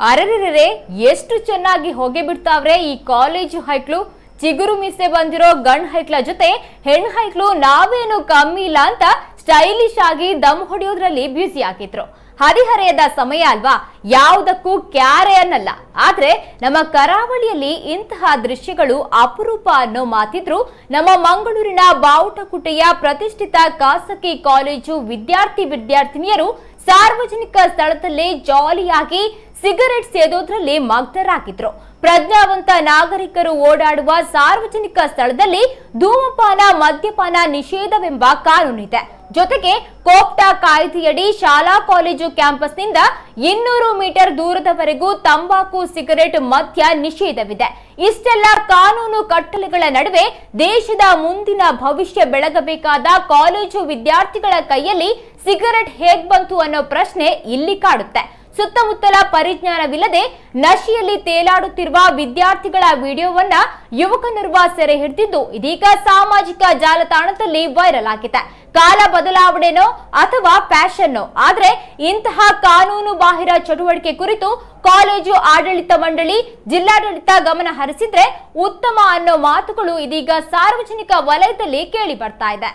ಅರೆರೆರೆ ಎಷ್ಟು ಚೆನ್ನಾಗಿ ಹೋಗಿ ಬಿಡ್ತಾವ್ರೆ ಈ ಕಾಲೇಜು ಹೈಕ್ಳು. ಚಿಗುರು ಮೀಸೆ ಬಂದಿರೋ ಗಂಡ್ ಹೈಕ್ಳ ಜೊತೆ ಹೆಣ್ಣು ಹೈಕ್ಳು ನಾವೇನು ಕಮ್ಮಿ ಇಲ್ಲ ಅಂತ ಸ್ಟೈಲಿಶ್ ಆಗಿ ದಮ್ ಹೊಡೆಯೋದ್ರಲ್ಲಿ ಬ್ಯುಸಿ ಆಗಿದ್ರು. ಹದಿಹರೆಯದ ಸಮಯ ಅಲ್ವಾ, ಯಾವುದಕ್ಕೂ ಕ್ಯಾರೆ ಅನ್ನಲ್ಲ. ಆದ್ರೆ ನಮ್ಮ ಕರಾವಳಿಯಲ್ಲಿ ಇಂತಹ ದೃಶ್ಯಗಳು ಅಪರೂಪ ಅನ್ನೋ ಮಾತಿದ್ರು ನಮ್ಮ ಮಂಗಳೂರಿನ ಬಾವುಟಕುಟೆಯ ಪ್ರತಿಷ್ಠಿತ ಖಾಸಗಿ ಕಾಲೇಜು ವಿದ್ಯಾರ್ಥಿನಿಯರು ಸಾರ್ವಜನಿಕ ಸ್ಥಳದಲ್ಲೇ ಜಾಲಿಯಾಗಿ ಸಿಗರೆಟ್ ಸೇದೋದ್ರಲ್ಲಿ ಮಗ್ನರಾಗಿದ್ರು. ಪ್ರಜ್ಞಾವಂತ ನಾಗರಿಕರು ಓಡಾಡುವ ಸಾರ್ವಜನಿಕ ಸ್ಥಳದಲ್ಲಿ ಧೂಮಪಾನ ಮದ್ಯಪಾನ ನಿಷೇಧವೆಂಬ ಕಾನೂನಿದೆ. ಜೊತೆಗೆ ಕೋಪ್ಟಾ ಕಾಯ್ದೆಯಡಿ ಶಾಲಾ ಕಾಲೇಜು ಕ್ಯಾಂಪಸ್ನಿಂದ 200 ಮೀಟರ್ ದೂರದವರೆಗೂ ತಂಬಾಕು ಸಿಗರೆಟ್ ಮದ್ಯ ನಿಷೇಧವಿದೆ. ಇಷ್ಟೆಲ್ಲ ಕಾನೂನು ಕಟ್ಟಳೆಗಳ ನಡುವೆ ದೇಶದ ಮುಂದಿನ ಭವಿಷ್ಯ ಬೆಳಗಬೇಕಾದ ಕಾಲೇಜು ವಿದ್ಯಾರ್ಥಿಗಳ ಕೈಯಲ್ಲಿ ಸಿಗರೆಟ್ ಹೇಗ್ ಬಂತು ಅನ್ನೋ ಪ್ರಶ್ನೆ ಇಲ್ಲಿ ಕಾಡುತ್ತೆ. ಸುತ್ತಮುತ್ತಲ ಪರಿಜ್ಞಾನವಿಲ್ಲದೆ ನಶೆಯಲ್ಲಿ ತೇಲಾಡುತ್ತಿರುವ ವಿದ್ಯಾರ್ಥಿಗಳ ವಿಡಿಯೋವನ್ನ ಯುವಕನೋರ್ವ ಸೆರೆ ಹಿಡಿದಿದ್ದು ಇದೀಗ ಸಾಮಾಜಿಕ ಜಾಲತಾಣದಲ್ಲಿ ವೈರಲ್ ಆಗಿದೆ. ಕಾಲ ಬದಲಾವಣೆನೋ ಅಥವಾ ಫ್ಯಾಷನ್ನೋ, ಆದ್ರೆ ಇಂತಹ ಕಾನೂನು ಬಾಹಿರ ಚಟುವಟಿಕೆ ಕುರಿತು ಕಾಲೇಜು ಆಡಳಿತ ಮಂಡಳಿ, ಜಿಲ್ಲಾಡಳಿತ ಗಮನ ಹರಿಸಿದ್ರೆ ಉತ್ತಮ ಅನ್ನೋ ಮಾತುಗಳು ಇದೀಗ ಸಾರ್ವಜನಿಕ ವಲಯದಲ್ಲಿ ಕೇಳಿ ಬರ್ತಾ ಇದೆ.